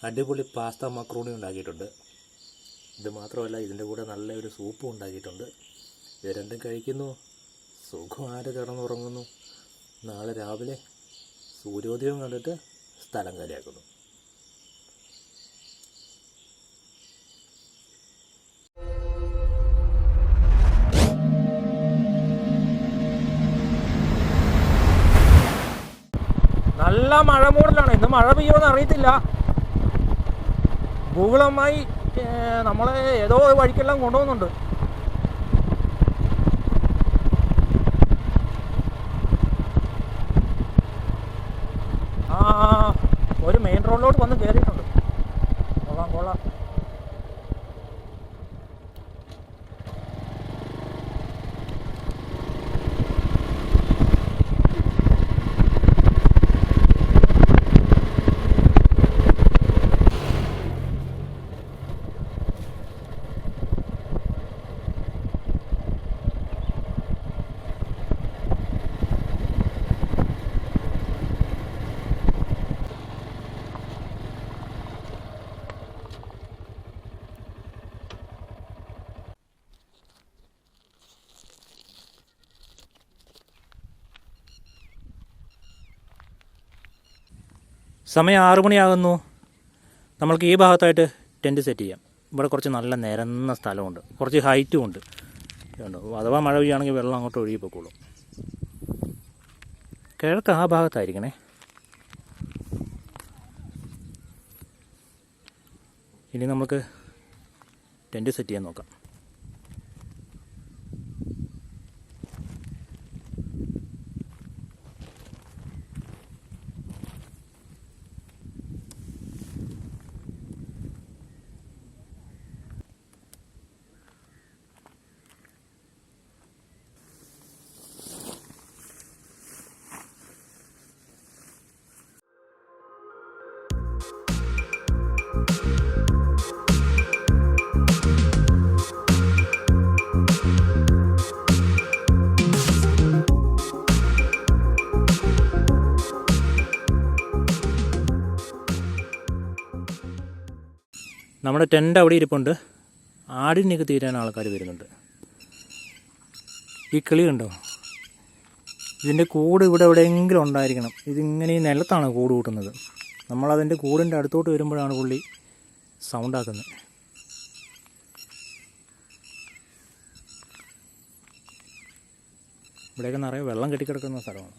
അടിപൊളി pasta macaroni ഉണ്ടാക്കിയിട്ടുണ്ട്. ഇത് മാത്രമല്ല, ഇതിൻ്റെ കൂടെ നല്ലൊരു സൂപ്പും ഉണ്ടാക്കിയിട്ടുണ്ട്. ഇത് രണ്ടും കഴിക്കുന്നു, സുഖമായിട്ട് കിടന്നുറങ്ങുന്നു. നാളെ രാവിലെ സൂര്യോദയം കണ്ടിട്ട് സ്ഥലം കാലിയാക്കുന്നു. നല്ല മഴ മൂടലാണ്. ഇന്ന് മഴ പെയ്യുമെന്ന് അറിയത്തില്ല. ഗൂഗിളമ്മായി നമ്മളെ ഏതോ വഴിക്കെല്ലാം കൊണ്ടുപോകുന്നുണ്ട്. ഒരു മെയിൻ റോഡിലോട്ട് വന്ന് കയറിയിട്ടുണ്ട്. കൊള്ളാം കൊള്ളാം. സമയം 6 മണിയാകുന്നു. നമ്മൾക്ക് ഈ ഭാഗത്തായിട്ട് ടെൻറ്റ് സെറ്റ് ചെയ്യാം. ഇവിടെ കുറച്ച് നല്ല നിരന്ന സ്ഥലമുണ്ട്, കുറച്ച് ഹൈറ്റും ഉണ്ട്. അഥവാ മഴ പെയ്യുകയാണെങ്കിൽ വെള്ളം അങ്ങോട്ട് ഒഴുകി പൊക്കോളും. കിഴക്ക് ആ ഭാഗത്തായിരിക്കണേ. ഇനി നമുക്ക് ടെൻറ്റ് സെറ്റ് ചെയ്യാൻ നോക്കാം. നമ്മുടെ ടെൻ്റ് അവിടെ ഇരിപ്പുണ്ട്. ആടിനൊക്കെ തീരാൻ ആൾക്കാർ വരുന്നുണ്ട്. ഈ കിളി കണ്ടോ? ഇതിൻ്റെ കൂട് ഇവിടെ എവിടെയെങ്കിലും ഉണ്ടായിരിക്കണം. ഇതിങ്ങനെ ഈ നിലത്താണ് കൂട് കൂട്ടുന്നത്. നമ്മളതിൻ്റെ കൂടിൻ്റെ അടുത്തോട്ട് വരുമ്പോഴാണ് പുള്ളി സൗണ്ടാക്കുന്നത്. ഇവിടെയൊക്കെ നിറയെ വെള്ളം കെട്ടിക്കിടക്കുന്ന സ്ഥലമാണ്.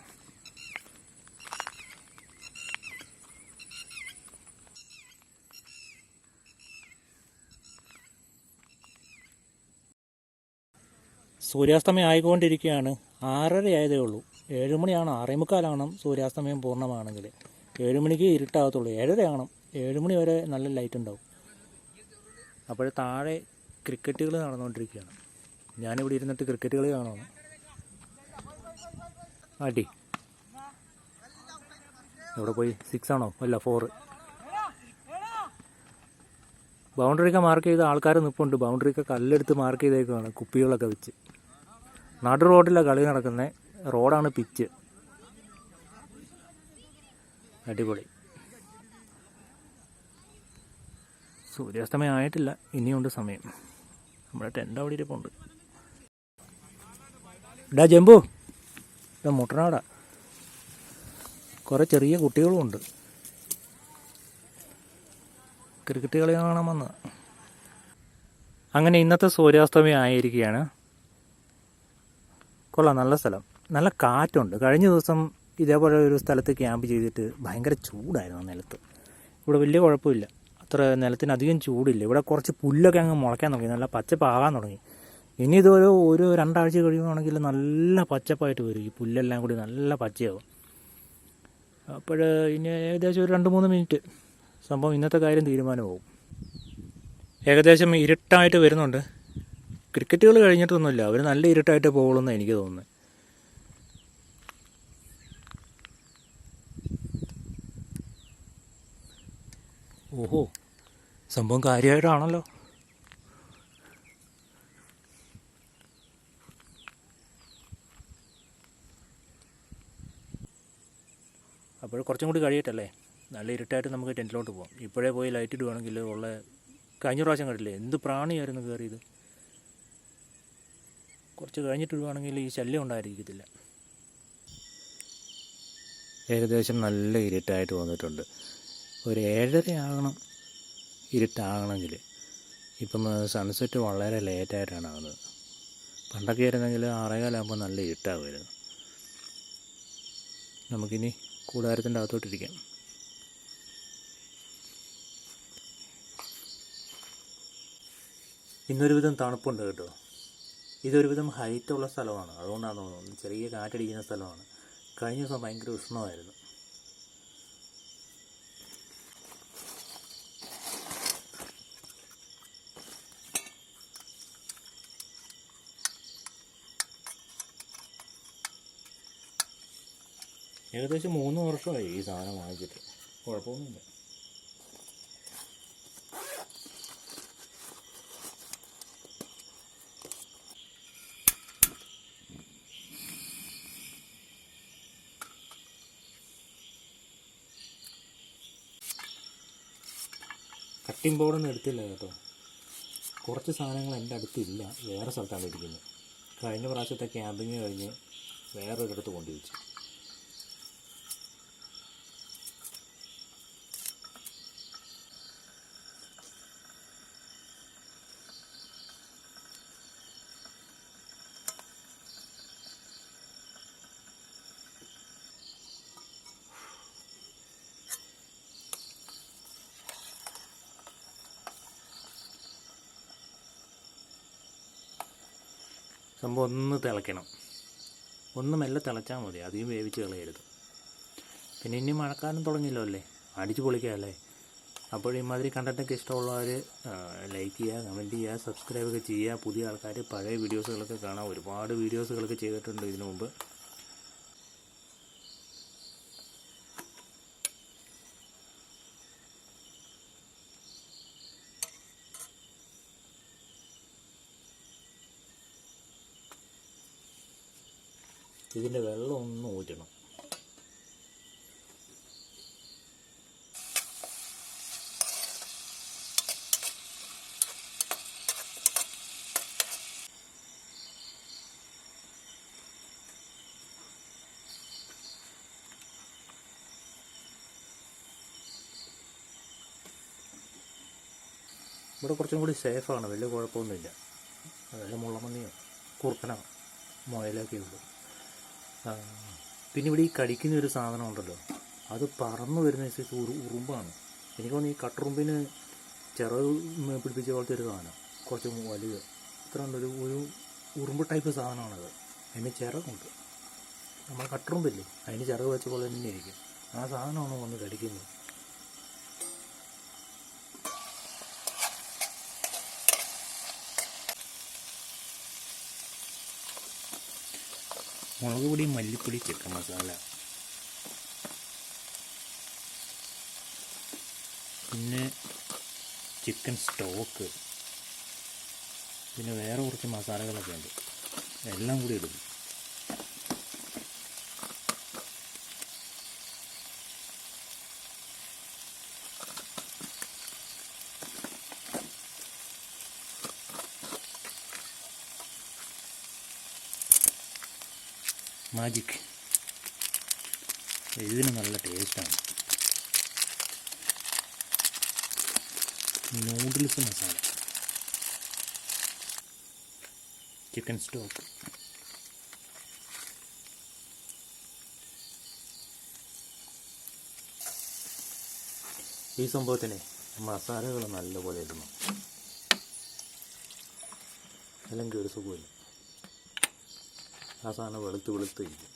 സൂര്യാസ്തമയം ആയിക്കൊണ്ടിരിക്കുകയാണ്. 6:30 ആയതേ ഉള്ളൂ. 7 മണിയാണ്, 6:45 സൂര്യാസ്തമയം പൂർണ്ണമാണെങ്കിൽ. 7 മണിക്ക് ഇരുട്ടാകത്തുള്ളൂ. 7:30 ആകണം. 7 മണി വരെ നല്ല ലൈറ്റ് ഉണ്ടാവും. അപ്പോൾ താഴെ ക്രിക്കറ്റ് കളി നടന്നുകൊണ്ടിരിക്കുകയാണ്. ഞാനിവിടെ ഇരുന്നിട്ട് ക്രിക്കറ്റ് കളി കാണുന്നു. അടി ഇവിടെ പോയി 6 ആണോ? അല്ല 4. ബൗണ്ടറിയൊക്കെ മാർക്ക് ചെയ്ത് ആൾക്കാർ നിൽപ്പുണ്ട്. ബൗണ്ടറിയൊക്കെ കല്ലെടുത്ത് മാർക്ക് ചെയ്തേക്കുവാണ് കുപ്പികളൊക്കെ വെച്ച്. നടു റോഡിലാണ് കളി നടക്കുന്നത്. റോഡാണ് പിച്ച്. അടിപൊളി. സൂര്യാസ്തമയം ആയിട്ടില്ല, ഇനിയുണ്ട് സമയം. നമ്മുടെ ടെൻ്റ് അവിടെ ഇരിപ്പുണ്ട്. ഇടാ ജമ്പു, ഇതാ മുട്ടനാടാ. കുറേ ചെറിയ കുട്ടികളും ഉണ്ട്. ക്രിക്കറ്റ് കളി കാണാമെന്ന്. അങ്ങനെ ഇന്നത്തെ സൂര്യാസ്തമയം ആയിരിക്കുകയാണ്. കൊള്ളാം, നല്ല സ്ഥലം, നല്ല കാറ്റുണ്ട്. കഴിഞ്ഞ ദിവസം ഇതേപോലെ ഒരു സ്ഥലത്ത് ക്യാമ്പ് ചെയ്തിട്ട് ഭയങ്കര ചൂടായിരുന്നു നിലത്ത്. ഇവിടെ വലിയ കുഴപ്പമില്ല, അത്ര നിലത്തിന് അധികം ചൂടില്ല. ഇവിടെ കുറച്ച് പുല്ലൊക്കെ അങ്ങ് മുളയ്ക്കാൻ തുടങ്ങി, നല്ല പച്ചപ്പാകാൻ തുടങ്ങി. ഇനി ഇതൊരു 2 ആഴ്ച കഴിയുകയാണെങ്കിൽ നല്ല പച്ചപ്പായിട്ട് വരും. ഈ പുല്ലെല്ലാം കൂടി നല്ല പച്ചയാവും. അപ്പോൾ ഇനി ഏകദേശം ഒരു 2-3 മിനിറ്റ് സംഭവം ഇന്നത്തെ കാര്യം തീരുമാനമാവും. ഏകദേശം ഇരുട്ടായിട്ട് വരുന്നുണ്ട്. ക്രിക്കറ്റുകൾ കഴിഞ്ഞിട്ടൊന്നുമില്ല, അവർ നല്ല ഇരുട്ടായിട്ട് പോകുള്ളൂ എന്നാണ് എനിക്ക് തോന്നുന്നത്. ഓഹോ, സംഭവം കാര്യമായിട്ടാണല്ലോ. അപ്പോൾ കുറച്ചും കൂടി കഴിയട്ടല്ലേ. നല്ല ഇരുട്ടായിട്ട് നമുക്ക് ടെൻറ്റിലോട്ട് പോകാം. ഇപ്പോഴേ പോയി ലൈറ്റ് ഇടുവാണെങ്കിൽ ഉള്ള കഴിഞ്ഞ പ്രാവശ്യം കണ്ടില്ലേ എന്ത് പ്രാണിയായിരുന്നു കയറിയത്. കുറച്ച് കഴിഞ്ഞിട്ട് ഇടുവാണെങ്കിൽ ഈ ശല്യം ഉണ്ടായിരിക്കത്തില്ല. ഏകദേശം നല്ല ഇരുട്ടായിട്ട് വന്നിട്ടുണ്ട്. ഒരു 7:30 ആകണം ഇരുട്ടാകണമെങ്കിൽ. ഇപ്പം സൺസെറ്റ് വളരെ ലേറ്റായിട്ടാണ് ആകുന്നത്. പണ്ടൊക്കെ ആയിരുന്നെങ്കിൽ 6:15 നല്ല ഇരുട്ടാകുമായിരുന്നു. നമുക്കിനി കൂടാരത്തിൻ്റെ അകത്തോട്ടിരിക്കാം. ഇന്നൊരുവിധം തണുപ്പുണ്ട് കേട്ടോ. ഇതൊരുവിധം ഹൈറ്റുള്ള സ്ഥലമാണ്, അതുകൊണ്ടാണ് തോന്നുന്നത്. ചെറിയ കാറ്റടിക്കുന്ന സ്ഥലമാണ്. കഴിഞ്ഞ ദിവസം ഭയങ്കര ഉഷ്ണമായിരുന്നു. ഏകദേശം 3 വർഷമായി ഈ സാധനം വാങ്ങിച്ചിട്ട്. കുഴപ്പമൊന്നുമില്ല. കട്ടിംഗ് ബോർഡൊന്നും എടുത്തില്ല കേട്ടോ. കുറച്ച് സാധനങ്ങൾ എൻ്റെ അടുത്തില്ല, വേറെ സ്ഥലത്താണ് ഇരിക്കുന്നത്. കഴിഞ്ഞ പ്രാവശ്യത്തെ ക്യാമ്പിങ് കഴിഞ്ഞ് വേറൊരിടത്ത് കൊണ്ടുവച്ചു. സംഭവം ഒന്ന് തിളയ്ക്കണം. ഒന്ന് മെല്ലെ തിളച്ചാൽ മതി, അധികം വേവിച്ച് കളയരുത്. പിന്നെ ഇനി മഴക്കാലം തുടങ്ങിയല്ലോ അല്ലേ, അടിച്ച് പൊളിക്കാമല്ലേ. അപ്പോൾ ഇമാതിരി കണ്ടൻറ്റൊക്കെ ഇഷ്ടമുള്ളവർ ലൈക്ക് ചെയ്യുക, കമൻറ്റ് ചെയ്യുക, സബ്സ്ക്രൈബ് ഒക്കെ ചെയ്യുക. പുതിയ ആൾക്കാർ പഴയ വീഡിയോസുകളൊക്കെ കാണാം. ഒരുപാട് വീഡിയോസുകളൊക്കെ ചെയ്തിട്ടുണ്ട് ഇതിനു മുമ്പ്. ഇതിൻ്റെ വെള്ളം ഒന്ന് ഊറ്റണം. ഇവിടെ കുറച്ചും കൂടി സേഫാണ്, വലിയ കുഴപ്പമൊന്നുമില്ല. അതായത് മുള്ളമണ്ണിയോ കുറുക്കനോ മുയലൊക്കെ ഉണ്ട്. പിന്നെ ഇവിടെ ഈ കടിക്കുന്ന ഒരു സാധനം ഉണ്ടല്ലോ, അത് പറന്നു വരുന്ന ഉറുമ്പാണ്. എനിക്ക് തോന്നുന്നു ഈ കട്ടുറുമ്പിന് ചിറക് പിടിപ്പിച്ച പോലത്തെ ഒരു സാധനം, കുറച്ച് വലുത്. ഇത്ര ഉണ്ടൊരു ഉറുമ്പ് ടൈപ്പ് സാധനമാണത്. അതിന് ചിറകുണ്ട്. നമ്മൾ കട്ടുറുമ്പില്ലേ, അതിന് ചിറക് വെച്ച പോലെ തന്നെ ഇരിക്കും. ആ സാധനമാണ് വന്ന് കടിക്കുന്നത്. മുളക് പൊടി, മല്ലിപ്പൊടി, ചിക്കൻ മസാല, പിന്നെ ചിക്കൻ സ്റ്റോക്ക്, പിന്നെ വേറെ കുറച്ച് മസാലകളൊക്കെ ഉണ്ട്. എല്ലാം കൂടി ഇടും. മാജിക്. ഇതിന് നല്ല ടേസ്റ്റാണ്. Noodles masala, chicken stock. ഈ സംഭവത്തിന് മസാലകൾ നല്ലപോലെ ഇടണം, അല്ലെങ്കിൽ ഒരു സുഖമില്ല. ആ സാധനം വെളുത്ത് ഇരിക്കും.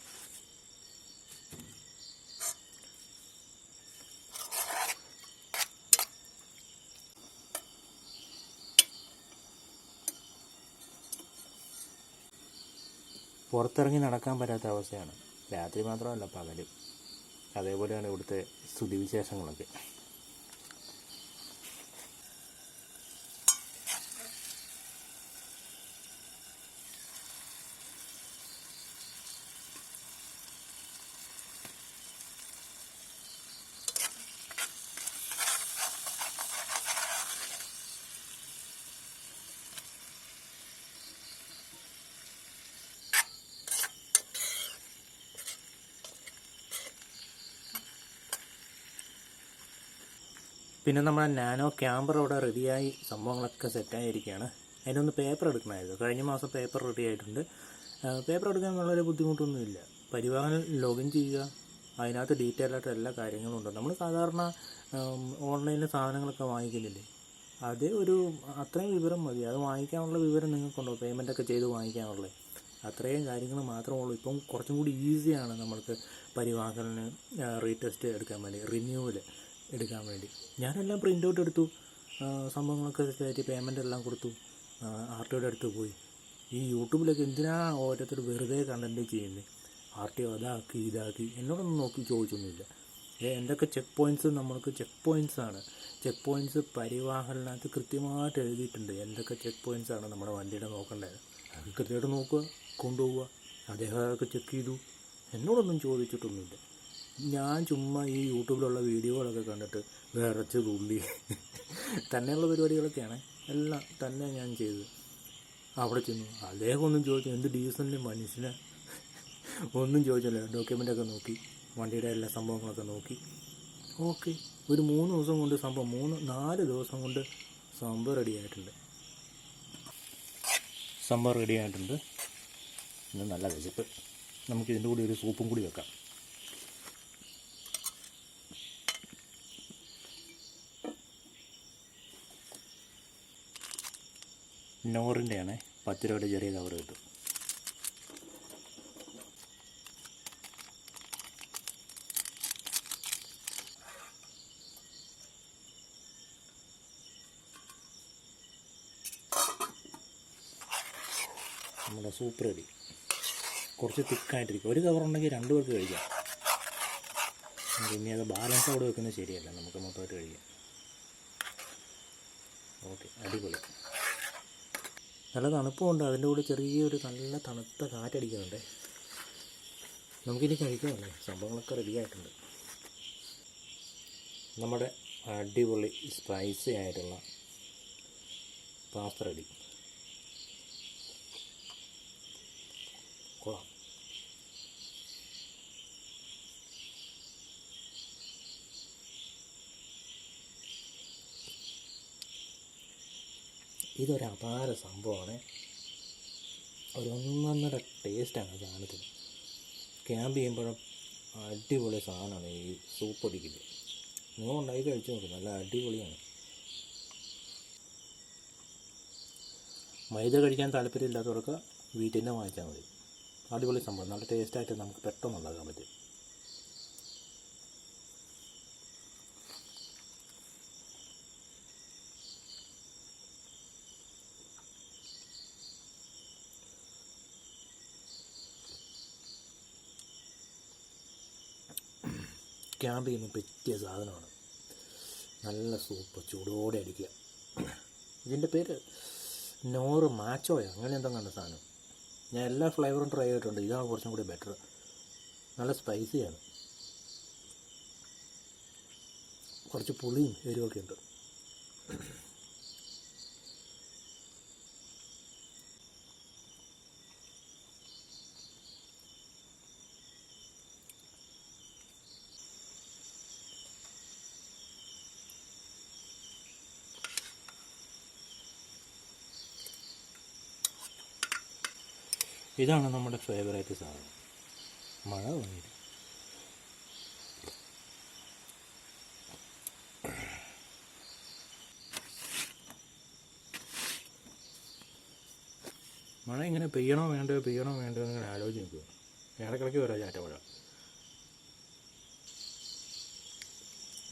പുറത്തിറങ്ങി നടക്കാൻ പറ്റാത്ത അവസ്ഥയാണ്. രാത്രി മാത്രമല്ല, പകലും അതേപോലെയാണ് ഇവിടുത്തെ സ്ഥിതിവിശേഷങ്ങളൊക്കെ. പിന്നെ നമ്മുടെ നാനോ ക്യാമറ ഇവിടെ റെഡിയായി, സംഭവങ്ങളൊക്കെ സെറ്റായിരിക്കുകയാണ്. അതിനൊന്ന് പേപ്പർ എടുക്കണമായിരുന്നു. കഴിഞ്ഞ മാസം പേപ്പർ റെഡി ആയിട്ടുണ്ട്. പേപ്പർ എടുക്കാൻ വളരെ ബുദ്ധിമുട്ടൊന്നുമില്ല. പരിവാഹൻ ലോഗിൻ ചെയ്യുക, അതിനകത്ത് ഡീറ്റെയിൽ ആയിട്ട് എല്ലാ കാര്യങ്ങളും ഉണ്ട്. നമ്മൾ സാധാരണ ഓൺലൈനിൽ സാധനങ്ങളൊക്കെ വാങ്ങിക്കുന്നില്ലേ, അതേ അത്രയും വിവരം മതി. അത് വാങ്ങിക്കാനുള്ള വിവരം നിങ്ങൾക്കുണ്ടോ, പേയ്മെൻറ്റൊക്കെ ചെയ്ത് വാങ്ങിക്കാനുള്ളത് അത്രയും കാര്യങ്ങൾ മാത്രമേ ഉള്ളൂ. ഇപ്പം കുറച്ചും കൂടി ഈസിയാണ് നമ്മൾക്ക് പരിവാഹനിന് റീടെസ്റ്റ് എടുക്കാൻ വേണ്ടി, റിന്യൂവൽ എടുക്കാൻ വേണ്ടി. ഞാനെല്ലാം പ്രിൻ്റ് ഔട്ട് എടുത്തു, സംഭവങ്ങളൊക്കെ സെറ്റായിട്ട് പേയ്മെൻ്റ് എല്ലാം കൊടുത്തു, RTOയുടെ അടുത്ത് പോയി. ഈ യൂട്യൂബിലൊക്കെ എന്തിനാ ഓരോരുത്തർ വെറുതെ കണ്ടൻറ്റ് ചെയ്യുന്നത്, RTO അതാക്കി ഇതാക്കി എന്നോടൊന്നും നോക്കി ചോദിച്ചൊന്നുമില്ല. എന്തൊക്കെ ചെക്ക് പോയിൻറ്റ്സ്, നമ്മൾക്ക് ചെക്ക് പോയിൻറ്റ്സാണ്. ചെക്ക് പോയിൻറ്റ്സ് പരിവാഹനിനകത്ത് കൃത്യമായിട്ട് എഴുതിയിട്ടുണ്ട്. എന്തൊക്കെ ചെക്ക് പോയിൻറ്റ്സാണ് നമ്മുടെ വണ്ടിയുടെ നോക്കേണ്ടത്, അത് കൃത്യമായിട്ട് നോക്കുക, കൊണ്ടുപോവുക. അദ്ദേഹം അതൊക്കെ ചെക്ക് ചെയ്തു, എന്നോടൊന്നും ചോദിച്ചിട്ടൊന്നുമില്ല. ഞാൻ ചുമ്മാ ഈ യൂട്യൂബിലുള്ള വീഡിയോകളൊക്കെ കണ്ടിട്ട് വിറച്ച് തുള്ളി തന്നെയുള്ള പരിപാടികളൊക്കെയാണ് എല്ലാം തന്നെ ഞാൻ ചെയ്തത്. അവിടെ ചെന്നു, അദ്ദേഹം ഒന്നും ചോദിച്ചു, എന്ത് ഡീസൻ്റ് മനുഷ്യനെ, ഒന്നും ചോദിച്ചില്ല. ഡോക്യുമെൻ്റൊക്കെ നോക്കി, വണ്ടിയുടെ എല്ലാ സംഭവങ്ങളൊക്കെ നോക്കി. ഓക്കെ, ഒരു 3 ദിവസം കൊണ്ട് സംഭവം, 4 ദിവസം കൊണ്ട് സംഭവം റെഡി ആയിട്ടുണ്ട്. ഇന്ന് നല്ല വിശപ്പ്. നമുക്കിതിൻ്റെ കൂടി ഒരു സൂപ്പും കൂടി വെക്കാം. നോറിൻ്റെയാണ്, 10 രൂപയുടെ ചെറിയ കവർ കിട്ടും. നമ്മുടെ സൂപ്പ് റെഡി. കുറച്ച് തിക്കായിട്ടിരിക്കും. ഒരു കവറുണ്ടെങ്കിൽ 2 പേർക്ക് കഴിക്കാം. പിന്നെ അത് ബാലൻസ് അവിടെ വെക്കുന്നത് ശരിയല്ല, നമുക്ക് മൊത്തമായിട്ട് കഴിക്കാം. ഓക്കെ, അടിപൊളി. നല്ല തണുപ്പുമുണ്ട്, അതിൻ്റെ കൂടെ ചെറിയൊരു നല്ല തണുത്ത കാറ്റടിക്കുന്നുണ്ട്. നമുക്കിനി കഴിക്കാമല്ലേ. സംഭവങ്ങളൊക്കെ റെഡി ആയിട്ടുണ്ട്. നമ്മുടെ അടിപൊളി സ്പൈസി ആയിട്ടുള്ള പാസ്ത റെഡി. കൊള്ളാം. ഇതൊരു അപാര സംഭവമാണ്. ഒരു ഒന്നൊന്നര ടേസ്റ്റാണ് സാധനത്തിന്. ക്യാമ്പ് ചെയ്യുമ്പോഴും അടിപൊളി സാധനമാണ് ഈ സൂപ്പ് അടിക്കുന്നത്. നിങ്ങൾ ഉണ്ടാക്കി കഴിച്ചു നോക്കും, നല്ല അടിപൊളിയാണ്. മൈദ കഴിക്കാൻ താല്പര്യമില്ലാത്തവർക്ക് വീട്ടിൽ വാങ്ങിച്ചാൽ മതി. അടിപൊളി സംഭവം, നല്ല ടേസ്റ്റായിട്ട് നമുക്ക് പെട്ടെന്ന് ഉണ്ടാക്കാൻ പറ്റും. ക്യാമ്പ് ചെയ്യുമ്പോൾ പറ്റിയ സാധനമാണ്. നല്ല സൂപ്പ് ചൂടോടെ അടിക്കുക. ഇതിൻ്റെ പേര് നോറ് മാച്ചോയോ അങ്ങനെ എന്തോ കണ്ട സാധനം. ഞാൻ എല്ലാ ഫ്ലേവറും ട്രൈ ചെയ്തിട്ടുണ്ട്. ഇതാണ് കുറച്ചും കൂടി ബെറ്റർ. നല്ല സ്പൈസിയാണ്, കുറച്ച് പുളിയും എരിവൊക്കെ ഉണ്ട്. ഇതാണ് നമ്മുടെ ഫേവറേറ്റ് സാധനം. മഴ വന്നിട്ട് മഴ ഇങ്ങനെ പെയ്യണോ വേണ്ടോ ഇങ്ങനെ ആലോചിച്ച് നിൽക്കുക. ഇടയ്ക്കിടയ്ക്ക് വരാം ചാറ്റ മഴ.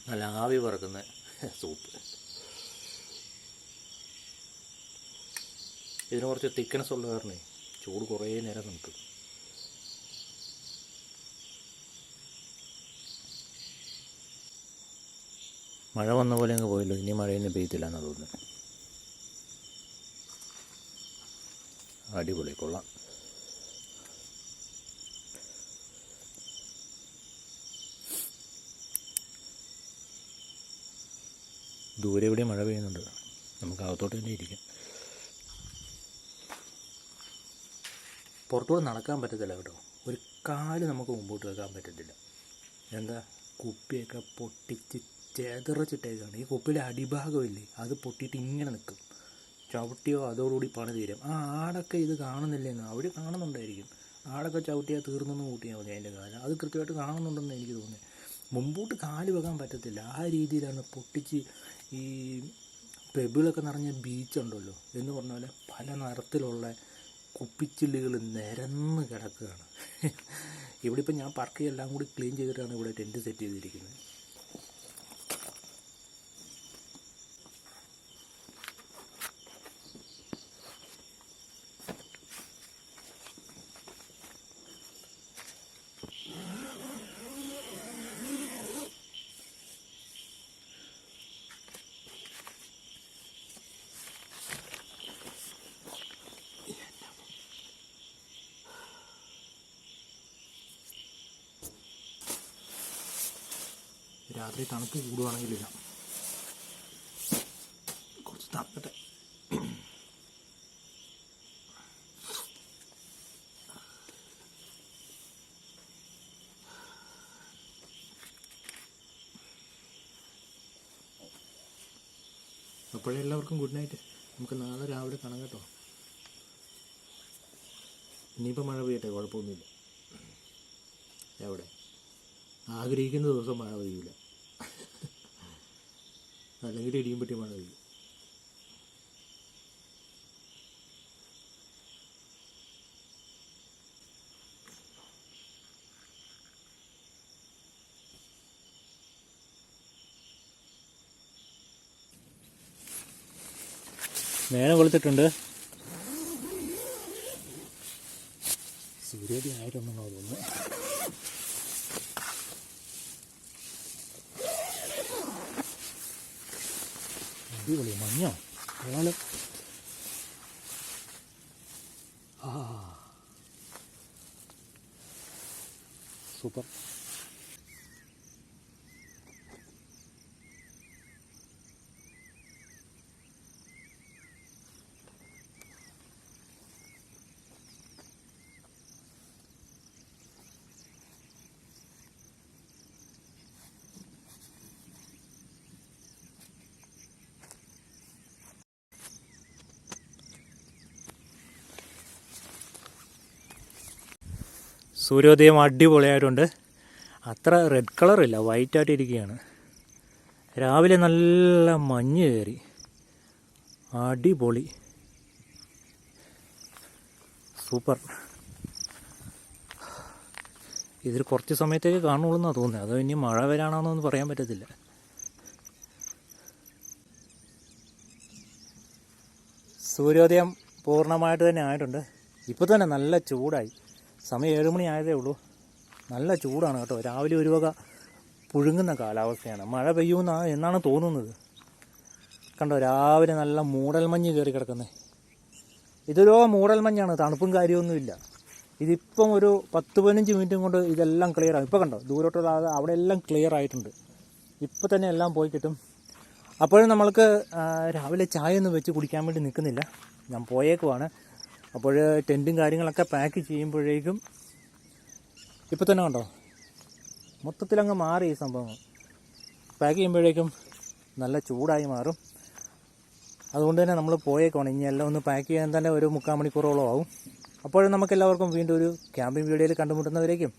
നല്ല ആവി പറക്കുന്ന സൂപ്പ്. ഇതിന് കുറച്ച് തിക്നെസ് ഉള്ള കാരണേ ചൂട് കുറേ നേരം നിൽക്കും. മഴ വന്ന പോലെ അങ്ങ് പോയല്ലോ. ഇനി മഴയൊന്നും പെയ്യത്തില്ല എന്നാണ് തോന്നുന്നത്. അടിപൊളി, കൊള്ളാം. ദൂരെ എവിടെ മഴ പെയ്യുന്നുണ്ട്, നമുക്ക് അകത്തോട്ട് തന്നെ ഇരിക്കാം. പുറത്തൂടെ നടക്കാൻ പറ്റത്തില്ല കേട്ടോ. ഒരു കാല് നമുക്ക് മുമ്പോട്ട് വെക്കാൻ പറ്റത്തില്ല. എന്താ, കുപ്പിയൊക്കെ പൊട്ടിച്ച് ചേതറച്ചിട്ടേക്കാണ്. ഈ കുപ്പിയുടെ അടിഭാഗമില്ലേ അത് പൊട്ടിയിട്ട് ഇങ്ങനെ നിൽക്കും. ചവിട്ടിയോ അതോടുകൂടി പണി തീരും. ആ ആടൊക്കെ ഇത് കാണുന്നില്ലെന്ന് അവർ കാണുന്നുണ്ടായിരിക്കും. ആടൊക്കെ ചവിട്ടിയാൽ തീർന്നെന്ന് കൂട്ടിയാൽ മതി അതിൻ്റെ കാലം. അത് കൃത്യമായിട്ട് കാണുന്നുണ്ടെന്ന് എനിക്ക് തോന്നി. മുമ്പോട്ട് കാല് വെക്കാൻ പറ്റത്തില്ല, ആ രീതിയിലാണ് പൊട്ടിച്ച്. ഈ പെബിളൊക്കെ നിറഞ്ഞ ബീച്ചുണ്ടല്ലോ എന്ന് പറഞ്ഞ പോലെ പല നിറത്തിലുള്ള കുപ്പിച്ചില്ലുകൾ നിരന്ന് കിടക്കുകയാണ്. ഇവിടെ ഇപ്പം ഞാൻ പറക്കി എല്ലാം കൂടി ക്ലീൻ ചെയ്തിട്ടാണ് ഇവിടെ ടെൻറ്റ് സെറ്റ് ചെയ്തിരിക്കുന്നത്. രാത്രി തണുപ്പ് കൂടുവാണെങ്കിലില്ല, കുറച്ച് തണുക്കട്ടെ. അപ്പോഴേ എല്ലാവർക്കും ഗുഡ് നൈറ്റ്. നമുക്ക് നാളെ രാവിലെ കാണാം കേട്ടോ. ഇനിയിപ്പോൾ മഴ പെയ്യട്ടെ, കുഴപ്പമൊന്നുമില്ല. എവിടെ ആഗ്രഹിക്കുന്ന ദിവസം മഴ പെയ്യില്ല, അല്ലെങ്കിൽ ഇടിയും പറ്റി മഴ പെയ്യും. നേരെ വെളുത്തിട്ടുണ്ട്. സൂര്യോദയം ആയിട്ടൊന്നും തോന്നുന്നു. അടിപൊളി മഞ്ഞോ അയാള്. സൂപ്പർ. സൂര്യോദയം അടിപൊളിയായിട്ടുണ്ട്. അത്ര റെഡ് കളറില്ല, വൈറ്റായിട്ട് ഇരിക്കുകയാണ്. രാവിലെ നല്ല മഞ്ഞ് കയറി, അടിപൊളി, സൂപ്പർ. ഇതിൽ കുറച്ച് സമയത്തേക്ക് കാണുള്ളൂ എന്നാണ് തോന്നുന്നത്. അതോ ഇനി മഴ വരാനാണെന്നൊന്നും പറയാൻ പറ്റത്തില്ല. സൂര്യോദയം പൂർണ്ണമായിട്ട് തന്നെ ആയിട്ടുണ്ട്. ഇപ്പോൾ തന്നെ നല്ല ചൂടായി. സമയം 7 മണി ആയതേ ഉള്ളൂ. നല്ല ചൂടാണ് കേട്ടോ. രാവിലെ ഒരു വക പുഴുങ്ങുന്ന കാലാവസ്ഥയാണ്. മഴ എന്നാണ് തോന്നുന്നത്. കണ്ടോ, രാവിലെ നല്ല മൂടൽമഞ്ഞ് കയറി കിടക്കുന്നത്. ഇതൊരു മൂടൽമഞ്ഞാണ്, തണുപ്പും കാര്യമൊന്നുമില്ല. ഇതിപ്പം ഒരു 10-15 മിനിറ്റും കൊണ്ട് ഇതെല്ലാം ക്ലിയർ ആകും. ഇപ്പോൾ കണ്ടോ, ദൂരോട്ടുള്ള അവിടെ എല്ലാം ക്ലിയർ ആയിട്ടുണ്ട്. ഇപ്പോൾ തന്നെ എല്ലാം പോയി കിട്ടും. അപ്പോഴും നമ്മൾക്ക് രാവിലെ ചായ ഒന്നും വെച്ച് കുടിക്കാൻ വേണ്ടി നിൽക്കുന്നില്ല, ഞാൻ പോയേക്കുവാണ്. അപ്പോൾ ടെൻറ്റും കാര്യങ്ങളൊക്കെ പാക്ക് ചെയ്യുമ്പോഴേക്കും ഇപ്പോൾ തന്നെ കണ്ടോ മൊത്തത്തിലങ്ങ് മാറി ഈ സംഭവം. പാക്ക് ചെയ്യുമ്പോഴേക്കും നല്ല ചൂടായി മാറും. അതുകൊണ്ട് തന്നെ നമ്മൾ പോയേക്കുവാണ്. ഇനി എല്ലാം ഒന്ന് പാക്ക് ചെയ്യാൻ തന്നെ ഒരു 3/4 മണിക്കൂറോളം ആവും. അപ്പോഴും നമുക്കെല്ലാവർക്കും വീണ്ടും ഒരു ക്യാമ്പിംഗ് വീഡിയോയിൽ കണ്ടുമുട്ടുന്നവരേക്കും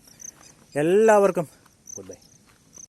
എല്ലാവർക്കും ഗുഡ് ബൈ.